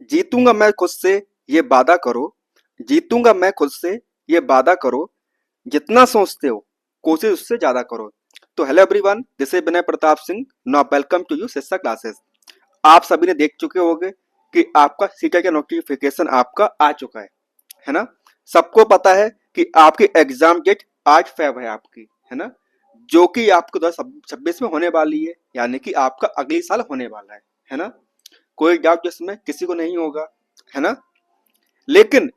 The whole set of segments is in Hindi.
जीतूंगा मैं खुद से ये वादा करो, जीतूंगा मैं खुद से ये वादा करो, जितना सोचते हो कोशिश उससे ज्यादा करो। तो hello everyone, this is Vinay Pratap Singh. Now welcome to U Shiksha classes. आप सभी ने देख चुके होंगे कि आपका सीटेट का नोटिफिकेशन आपका आ चुका है ना। सबको पता है कि आपकी एग्जाम डेट 8 फेब है आपकी, है ना, जो कि आपको 2026 में होने वाली है, यानी कि आपका अगले साल होने वाला है ना। कोई डाउट इसमें किसी को नहीं होगा, है ना। लेकिन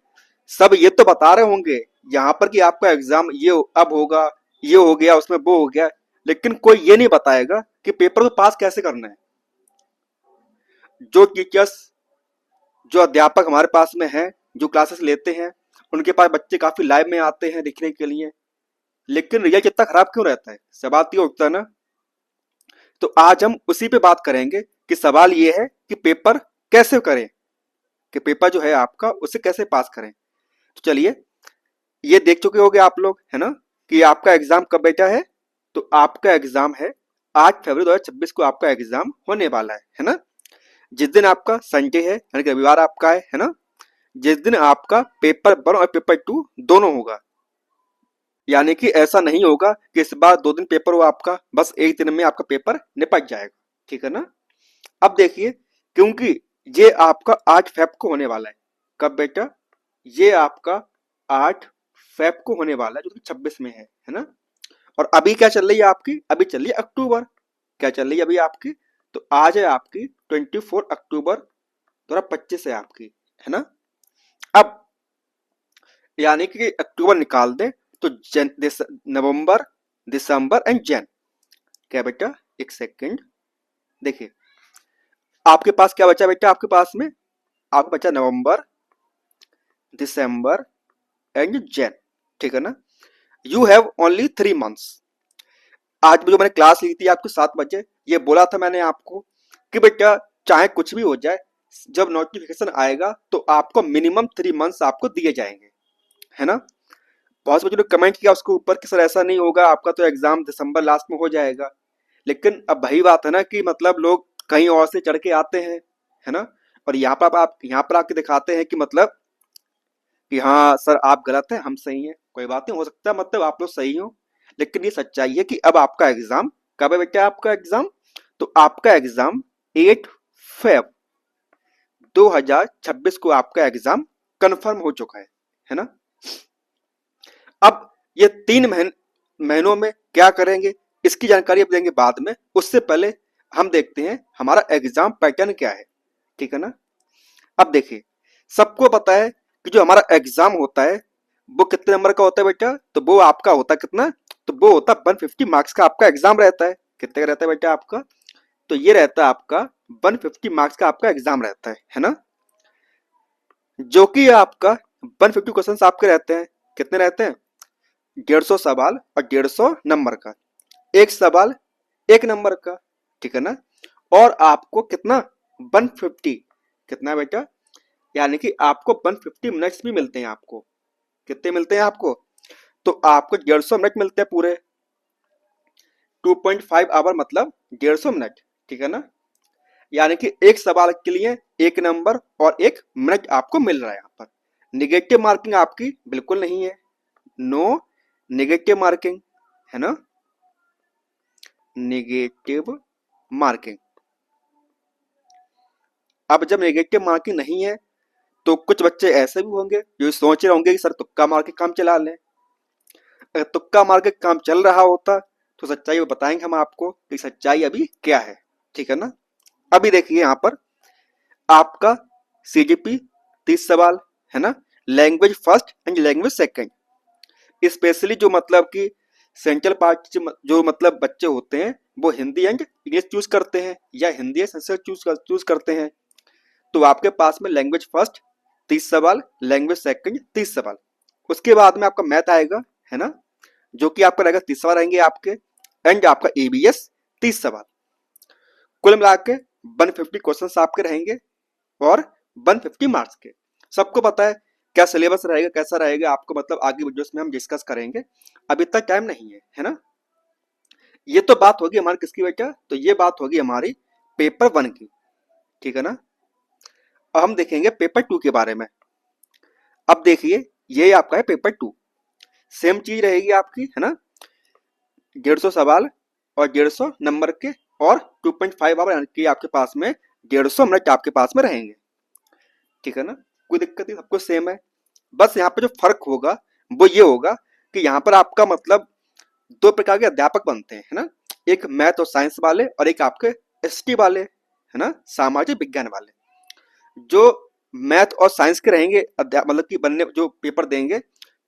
सब ये तो बता रहे होंगे यहाँ पर कि आपका एग्जाम ये अब होगा, ये हो गया, उसमें वो हो गया, लेकिन कोई ये नहीं बताएगा कि पेपर को पास कैसे करना है। जो टीचर्स, जो अध्यापक हमारे पास में हैं, जो क्लासेस लेते हैं, उनके पास बच्चे काफी लाइव में आते हैं दिखने के लिए, लेकिन रिजल्ट इतना खराब क्यों रहता है? सवाल तो ये उठता है ना। तो आज हम उसी पे बात करेंगे कि सवाल ये है कि पेपर कैसे करें, कि पेपर जो है आपका उसे कैसे पास करें। तो चलिए, ये देख चुके होंगे आप लोग, है ना, कि आपका एग्जाम कब बेटा है। तो आपका एग्जाम है 8 फरवरी 2026 को आपका एग्जाम होने वाला है ना। जिस दिन आपका संडे है, यानी कि रविवार आपका है ना, जिस दिन आपका पेपर 1 और पेपर 2 दोनों होगा। यानी कि ऐसा नहीं होगा कि इस बार 2 दिन पेपर हो आपका, बस एक दिन में आपका पेपर निपट जाएगा, ठीक है ना। अब देखिए, क्योंकि ये आपका 8 फेब को होने वाला है। कब बेटा? ये आपका 8 फेब को होने वाला है, जो कि 26 में है ना। और अभी क्या चल रही है आपकी? अभी चल रही है अक्टूबर। क्या चल रही है अभी आपकी? तो आज है आपकी 24 अक्टूबर 2025 है आपकी, है ना। अब यानी कि अक्टूबर निकाल दें तो नवंबर, दिसंबर एंड जैन। क्या बेटा? एक सेकंड, देखिए आपके पास क्या बचा बेटा, आपके पास में आपका बचा नवंबर, दिसंबर एंड जैन, ठीक है ना। You have only 3 months. आज जो मैंने क्लास ली थी आपको 7 बजे, ये बोला था मैंने आपको कि बेटा चाहे कुछ भी हो जाए, जब नोटिफिकेशन आएगा तो आपको मिनिमम 3 मंथ्स आपको दिए जाएंगे, है ना। बहुत से बच्चों ने कमेंट किया उसके ऊपर कि सर ऐसा नहीं होगा, आपका तो एग्जाम दिसंबर लास्ट में हो जाएगा। लेकिन अब वही बात है ना कि मतलब लोग कहीं और से चढ़ के आते हैं, है ना। और यहाँ पर आप यहाँ पर आके दिखाते हैं कि मतलब कि हाँ सर आप गलत हैं, हम सही हैं। कोई बात नहीं, हो सकता है मतलब आप लोग सही हो, लेकिन ये सच्चाई है कि अब आपका एग्जाम कब है बेटा? आपका एग्जाम, तो आपका एग्जाम 8 फेब 2026 को आपका एग्जाम कंफर्म हो चुका है ना। अब ये 3 महीनों में क्या करेंगे, इसकी जानकारी अब देंगे बाद में। उससे पहले हम देखते हैं हमारा एग्जाम पैटर्न क्या है, ठीक है ना। अब देखिए, सबको पता है कि जो हमारा एग्जाम होता है वो कितने नंबर का होता है बेटा? तो वो आपका होता है कितना? तो वो होता है 150 मार्क्स का आपका एग्जाम रहता है। कितने का रहता है बेटा आपका? तो ये रहता है आपका 150 मार्क्स का आपका एग्जाम रहता है ना। जो कि आपका 150 क्वेश्चन आपके रहते हैं। कितने रहते हैं? 150 सवाल और 150 नंबर का। एक सवाल 1 नंबर का, ठीक है ना। और आपको कितना? 150। कितना बेटा? यानी कि आपको 150 मिनट्स भी मिलते हैं आपको। कितने मिलते हैं आपको? तो आपको 150 मिनट मिलते हैं पूरे। 2.5 आवर मतलब 150 मिनट, ठीक है ना। यानी कि एक सवाल के लिए 1 नंबर और 1 मिनट आपको मिल रहा है यहाँ पर। निगेटिव मार्किंग आपकी बिल्कुल नहीं है, नो निगेटिव मार्किंग, है ना, निगेटिव मार्किंग। अब जब नेगेटिव मार्किंग नहीं है तो कुछ बच्चे ऐसे भी होंगे जो सोच रहे होंगे कि सर तुक्का मार के काम चला लें। अगर तुक्का मार के काम चल रहा होता तो सच्चाई बताएंगे हम आपको कि सच्चाई अभी क्या है, ठीक है ना। अभी देखिए यहाँ पर आपका सीजीपी 30 सवाल, है ना। Language first and language second, specially जो मतलब कि सेंट्रल पार्ट जो मतलब बच्चे होते हैं वो हिंदी एंड इंग्लिश चूज करते हैं या हिंदी संस्कृत चूज करते हैं। तो आपके पास में लैंग्वेज फर्स्ट 30 सवाल, लैंग्वेज सेकंड 30 सवाल, उसके बाद में आपका मैथ आएगा, है ना, जो कि आपका रहेगा 30 सवाल रहेंगे आपके, एंड आपका एबीएस 30 सवाल। कुल मिला के 150 क्वेश्चन आपके रहेंगे और 150 मार्क्स के। सबको पता है क्या सिलेबस रहेगा, कैसा रहेगा, आपको मतलब आगे वीडियोस में हम डिस्कस करेंगे। अभी तक टाइम नहीं है ना। ये तो बात होगी हमारी किसकी बेटा? तो ये बात होगी हमारी पेपर 1 की, ठीक है ना। अब हम देखेंगे पेपर 2 के बारे में। अब देखिए ये आपका है पेपर 2, सेम चीज रहेगी आपकी, है ना, 150 सवाल और 150 नंबर के, और 2.5 आवर, यानी कि आपके पास में 150 मिनट आपके पास में रहेंगे, ठीक है ना। कोई दिक्कत नहीं, सब कुछ सेम है। बस यहाँ पे जो फर्क होगा वो ये होगा कि यहाँ पर आपका मतलब दो प्रकार के अध्यापक बनते हैं, है ना, एक मैथ और साइंस वाले और एक आपके एसटी वाले, है ना, सामाजिक विज्ञान वाले। जो मैथ और साइंस के रहेंगे मतलब कि बनने जो पेपर देंगे,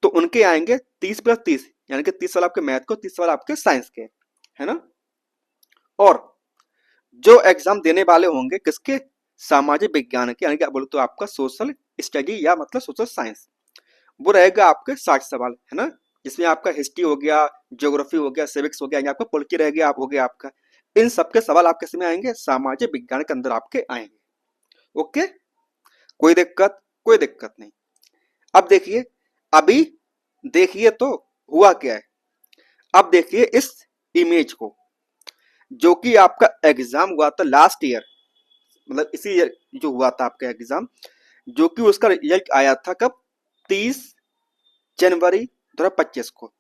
तो उनके आएंगे 30+30, यानी कि 30 सवाल आपके मैथ के, 30 सवाल आपके साइंस के, है ना। और जो एग्जाम देने वाले होंगे किसके, सामाजिक विज्ञान के, यानी कि बोलो तो आपका सोशल स्टडी या मतलब सोशल साइंस, वो रहेगा आपके 60 सवाल, है ना, जिसमें आपका हिस्ट्री हो गया, ज्योग्राफी हो गया, सिविक्स हो गया, आपका पॉलिटी रह गया, आप हो गया आपका, इन सबके सवाल आपके इसमें आएंगे, सामाजिक विज्ञान के अंदर आपके आएंगे। ओके, कोई दिक्कत, कोई दिक्कत नहीं। अब देखिए, अभी देखिए तो हुआ क्या है। अब देखिए इस इमेज को, जो कि आपका एग्जाम हुआ था लास्ट ईयर, मतलब इसी ईयर जो हुआ था आपका एग्जाम, जो कि उसका रिजल्ट आया था कब, 30 जनवरी 2025 को।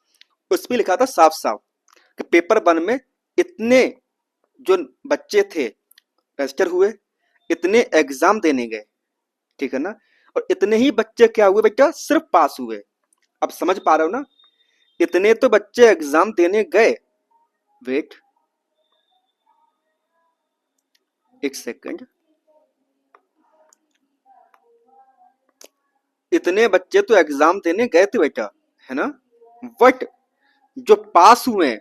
उसमें लिखा था साफ साफ कि पेपर 1 में इतने जो बच्चे थे रजिस्टर हुए, इतने एग्जाम देने गए, ठीक है ना, और इतने ही बच्चे क्या हुए बेटा, सिर्फ पास हुए। अब समझ पा रहे हो ना, इतने तो बच्चे एग्जाम देने गए, वेट एक सेकंड, इतने बच्चे तो एग्जाम देने गए थे बेटा, है ना, बट जो पास हुए हैं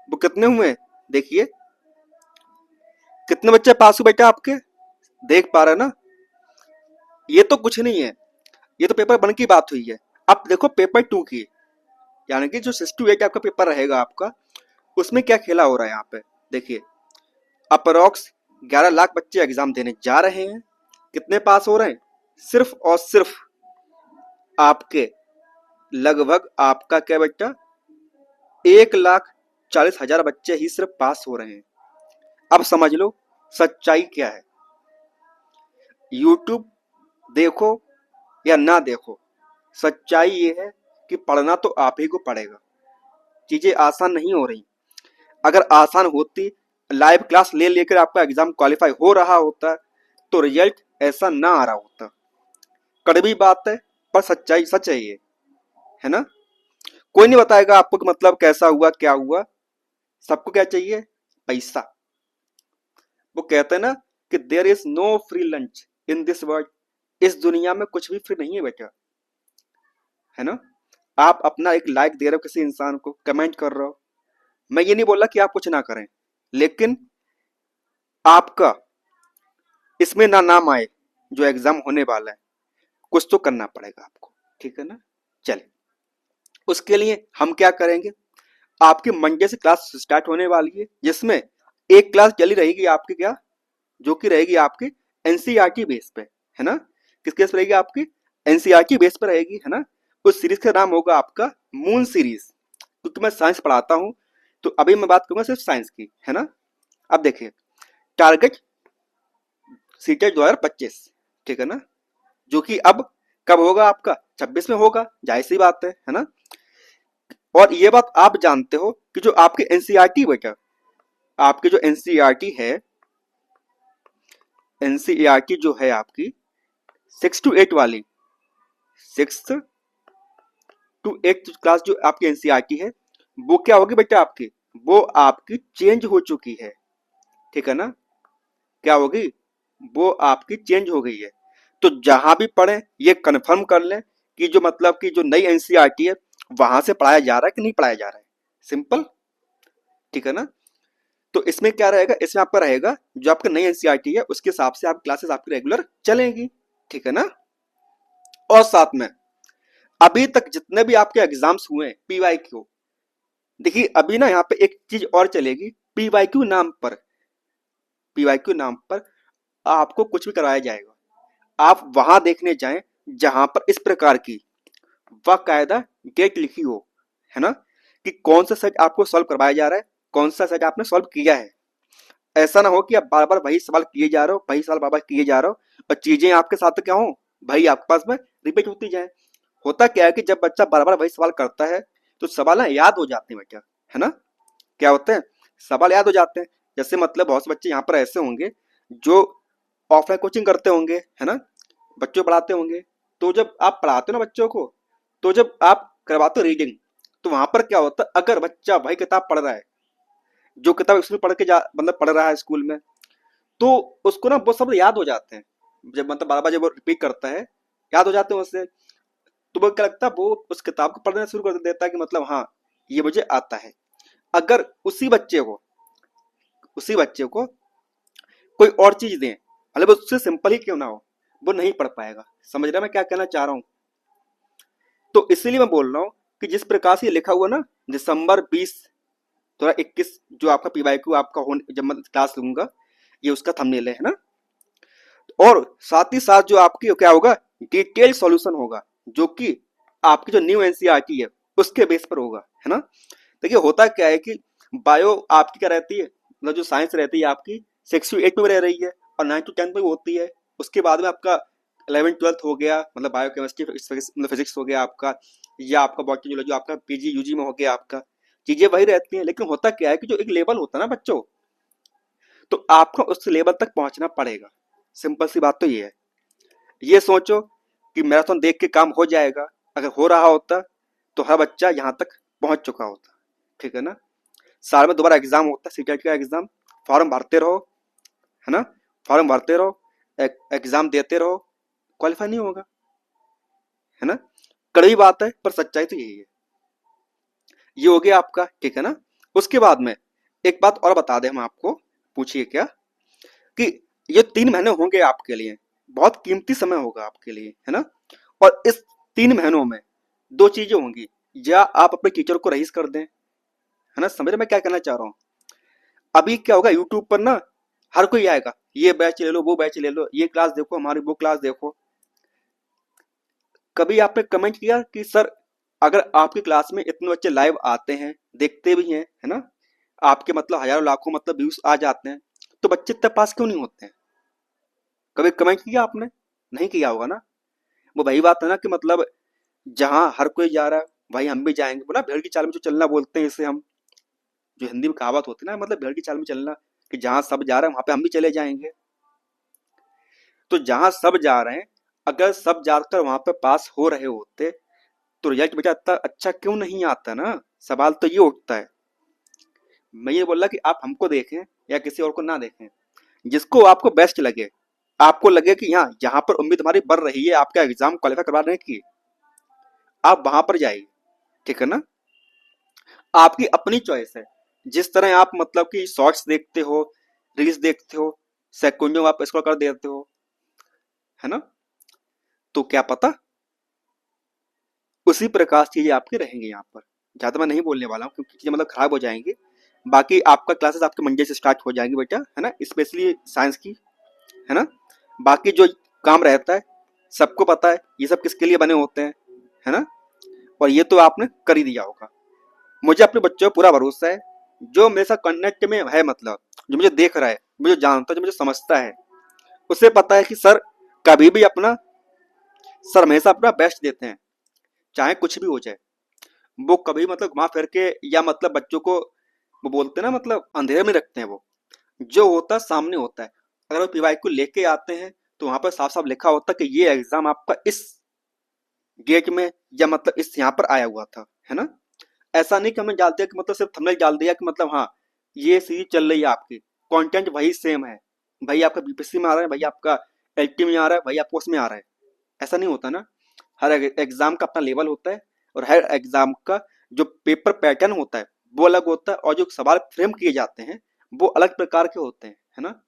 वो कितने हुए, देखिए कितने बच्चे पास हुए बेटा आपके, देख पा रहे हैं ना। ये तो कुछ नहीं है, ये तो पेपर 1 की बात हुई है। अब देखो पेपर 2 की, यानी कि जो 68 आपका पेपर रहेगा आपका, उसमें क्या खेला हो रहा है यहाँ पे, देखिए अप्रोक्स 11 लाख बच्चे एग्जाम देने जा रहे हैं, कितने पास हो रहे हैं, सिर्फ और सिर्फ आपके लगभग आपका क्या बेटा, 1,40,000 बच्चे ही सिर्फ पास हो रहे हैं। अब समझ लो सच्चाई क्या है, यूट्यूब देखो या ना देखो, सच्चाई ये है कि पढ़ना तो आप ही को पड़ेगा। चीजें आसान नहीं हो रही, अगर आसान होती, लाइव क्लास ले लेकर आपका एग्जाम क्वालिफाई हो रहा होता, तो रिजल्ट ऐसा ना आ रहा होता। कड़वी बात है पर सच्चाई सच है ये, है ना। कोई नहीं बताएगा आपको कि मतलब कैसा हुआ क्या हुआ, सबको क्या चाहिए, पैसा। वो कहते हैं ना कि there is no free lunch in this world, इस दुनिया में कुछ भी फ्री नहीं है बेटा, है ना। आप अपना एक लाइक दे रहे हो किसी इंसान को, कमेंट कर रहे हो, मैं ये नहीं बोला कि आप कुछ ना करें, लेकिन आपका इसमें ना नाम आए जो एग्जाम होने वाला है, कुछ तो करना पड़ेगा आपको, ठीक है ना। चलिए, उसके लिए हम क्या करेंगे, आपके मंडे से क्लास स्टार्ट होने वाली है, जिसमें एक क्लास चली रहेगी आपकी क्या, जो कि रहेगी आपकी एनसीईआरटी बेस पे, है ना। किस केस पे रहेगी आपकी, एनसीईआरटी बेस पे रहेगी, है ना। उस सीरीज का नाम होगा आपका मून सीरीज, क्योंकि मैं साइंस पढ़ाता हूं, तो अभी मैं बात करूंगा सिर्फ साइंस की, है ना। अब देखिए, टारगेट सीटेट 2025, ठीक है ना, जो कि अब कब होगा आपका, 26 में होगा, जाहिर सी बात है ना। और ये बात आप जानते हो कि जो आपके एनसीईआरटी बेटा, आपकी जो एनसीईआरटी है, एनसीईआरटी जो है आपकी 6 to 8 वाली, 6 to 8 क्लास जो आपकी एनसीईआरटी है, वो क्या होगी बेटा आपकी, वो आपकी चेंज हो चुकी है, ठीक है ना। क्या होगी, वो आपकी चेंज हो गई है। तो जहां भी पढ़े ये कंफर्म कर लें कि जो मतलब कि जो नई एनसीईआरटी है वहां से पढ़ाया जा रहा है कि नहीं पढ़ाया जा रहा है, सिंपल, ठीक है ना। तो इसमें क्या रहेगा, इसमें आपका रहेगा जो आपका नई एनसीईआरटी है उसके हिसाब से आप क्लासेस आपकी रेगुलर चलेंगी, ठीक है ना। और साथ में अभी तक जितने भी आपके एग्जाम्स हुए पीवाईक्यू, देखिए अभी ना यहाँ पे एक चीज और चलेगी, पीवाईक्यू नाम पर, पीवाईक्यू नाम पर आपको कुछ भी कराया जाएगा, आप वहां देखने जाएं जहां पर इस प्रकार की बाकायदा डेट लिखी हो, है ना, कि कौन सा सेट आपको सॉल्व करवाया जा रहा है, कौन सा सेट आपने सॉल्व किया है। ऐसा ना हो कि आप बार बार वही सवाल किए जा रहे हो, वही सवाल बार बार किए जा रहे हो और चीजें आपके साथ क्या हो, भाई आपके पास में रिपीट होती जाए। होता क्या है कि जब बच्चा बार बार वही सवाल करता है तो सवाल ना याद हो जाते हैं बेटा, है ना। क्या होते हैं, सवाल याद हो जाते हैं। जैसे मतलब बहुत से बच्चे यहाँ पर ऐसे होंगे जो ऑफलाइन कोचिंग करते होंगे, है ना, बच्चों को पढ़ाते होंगे। तो जब आप पढ़ाते हो ना बच्चों को, तो जब आप करवाते हो रीडिंग, तो वहां पर क्या होता है, अगर बच्चा वही किताब पढ़ रहा है जो किताब स्कूल पढ़ के जा मतलब पढ़ रहा है स्कूल में, तो उसको ना वो सब याद हो जाते हैं। जब मतलब बार बार जब वो रिपीट करता है, याद हो जाते हैं उससे। तो वो क्या लगता है, वो उस किताब को पढ़ना शुरू कर देता है कि मतलब हाँ ये मुझे आता है। अगर उसी बच्चे को कोई और चीज दें, मतलब उससे सिंपल ही क्यों ना हो, वो नहीं पढ़ पाएगा। समझ रहे हैं मैं क्या कहना चाह रहा हूँ। तो इसीलिए मैं बोल रहा हूँ कि जिस प्रकार से ये लिखा हुआ ना, दिसंबर 20 2021, जो आपका पीवाईक्यू आपका होने जब मैं क्लास लूंगा, ये उसका थंबनेल है ना। और साथ ही साथ जो आपकी क्या होगा, डिटेल सॉल्यूशन होगा, जो कि आपकी जो न्यू एनसीईआरटी है उसके बेस पर होगा, है ना। देखिए होता क्या है कि बायो आपकी क्या रहती है, मतलब जो साइंस रहती है आपकी 6 to 8 में रह रही है और 9 to 10 में होती है। उसके बाद में आपका 11th 12th हो गया, मतलब बायो केमिस्ट्री मतलब फिजिक्स हो गया आपका, या आपका बॉटनी जूलॉजी आपका पीजी यूजी में हो गया आपका। चीजें वही रहती हैं, लेकिन होता क्या है कि जो एक लेवल होता है ना बच्चों, तो आपको उस लेवल तक पहुंचना पड़ेगा। सिंपल सी बात तो ये है। ये सोचो कि मैराथन देख के काम हो जाएगा, अगर हो रहा होता तो हर बच्चा यहाँ तक पहुंच चुका होता। ठीक है ना। साल में दोबारा एग्जाम होता है, सीटेट का एग्जाम, फॉर्म भरते रहो, है ना, फॉर्म भरते रहो, एग्जाम देते रहो, क्वालिफाई नहीं होगा, है ना। कड़वी बात है पर सच्चाई तो यही है। ये हो गया आपका, ठीक है ना। उसके बाद में एक बात और बता दें हम आपको, पूछिए क्या, कि ये 3 महीने होंगे आपके लिए, बहुत कीमती समय होगा आपके लिए, है ना। और इस 3 महीनों में दो चीजें होंगी, या आप अपने टीचर को रईस कर दें, है ना। समझ रहे मैं क्या कहना चाह रहा हूँ। अभी क्या होगा, यूट्यूब पर ना हर कोई आएगा, ये बैच ले लो, वो बैच ले लो, ये क्लास देखो, हमारी वो क्लास देखो। कभी आपने कमेंट किया कि सर अगर आपकी क्लास में इतने बच्चे लाइव आते हैं, देखते भी हैं, है ना, आपके मतलब हजारों लाखों मतलब व्यूज आ जाते हैं, तो बच्चे इतने पास क्यों नहीं होते हैं। कभी कमेंट किया आपने, नहीं किया होगा ना। वो वही बात है ना कि मतलब जहाँ हर कोई जा रहा है वहीं हम भी जाएंगे, बोला भेड़ की चाल में जो चलना बोलते हैं इसे हम, जो हिंदी में कहावत होती है ना, मतलब भेड़ की चाल में चलना, कि जहाँ सब जा रहे हैं वहां पे हम भी चले जाएंगे। तो जहाँ सब जा रहे हैं, अगर सब जाकर वहां पे पास हो रहे होते तो रिजल्ट बेटा इतना अच्छा क्यों नहीं आता ना। सवाल तो ये उठता है। मैं ये बोल रहा कि आप हमको देखें या किसी और को ना देखें, जिसको आपको बेस्ट लगे, आपको लगे कि यहाँ यहाँ पर उम्मीद हमारी बढ़ रही है आपका एग्जाम क्वालिफाई करवाने की, आप वहां पर जाइए। ठीक है ना। आपकी अपनी चॉइस है। जिस तरह आप मतलब कि शॉर्ट्स देखते हो, रील्स देखते हो, सेकंडों आप स्क्रॉल कर देते हो, है ना, तो क्या पता उसी प्रकार चीजें आपकी रहेंगी यहाँ पर। ज्यादा मैं नहीं बोलने वाला हूँ क्योंकि चीजें मतलब खराब हो जाएंगी। बाकी आपका क्लासेस आपके मंडे से स्टार्ट हो जाएंगी बेटा, है ना, स्पेशली साइंस की, है ना। बाकी जो काम रहता है सबको पता है ये सब किसके लिए बने होते हैं, है ना। और ये तो आपने कर ही दिया होगा। मुझे अपने बच्चों पर पूरा भरोसा है, जो मेरे साथ कनेक्ट में है, मतलब जो मुझे देख रहा है, मुझे जानता है, जो मुझे समझता है, उसे पता है कि सर कभी भी अपना सर हमेशा अपना बेस्ट देते हैं, चाहे कुछ भी हो जाए। वो कभी मतलब घुमा फिर के या मतलब बच्चों को वो बोलते हैं ना, मतलब अंधेरे में रखते हैं। वो जो होता है सामने होता है। अगर वो पीवाई को लेके आते हैं तो वहां पर साफ साफ लिखा होता है कि ये एग्जाम आपका इस गेट में या मतलब इस यहाँ पर आया हुआ था, है ना। ऐसा नहीं कि हमने डाल दिया कि मतलब सिर्फ थंबनेल डाल दिया कि मतलब हाँ ये सीरीज चल रही है आपकी, कंटेंट वही सेम है, भाई आपका बीपीएससी में आ रहा है, भाई आपका एलटी में आ रहा है, भाई आपको उसमें आ रहा है। ऐसा नहीं होता ना। हर एग्जाम का अपना लेवल होता है, और हर एग्जाम का जो पेपर पैटर्न होता है वो अलग होता है, और जो सवाल फ्रेम किए जाते हैं वो अलग प्रकार के होते हैं, है ना।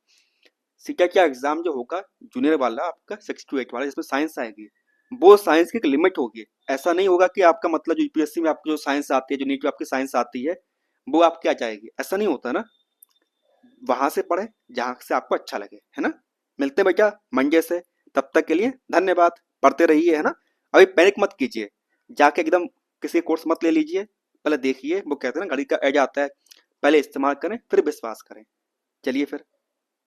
सीटेट का एग्जाम जो होगा जूनियर वाला आपका 6 to 8 वाला, जिसमें साइंस आएगी, वो साइंस की एक लिमिट होगी। ऐसा नहीं होगा कि आपका मतलब जो यूपीएससी में आपको जो साइंस आती है, जो नीट में आपकी साइंस आती है, वो आपकी आ जाएगी, ऐसा नहीं होता ना। वहां से पढ़े जहां से आपको अच्छा लगे, है ना। मिलते हैं बेटा मंडे से, तब तक के लिए धन्यवाद। पढ़ते रहिए, है ना। अभी पैनिक मत कीजिए, जाके एकदम किसी कोर्स मत ले लीजिए, पहले देखिए, वो कहते हैं ना घड़ी का एज आता है, पहले इस्तेमाल करें फिर विश्वास करें। चलिए फिर।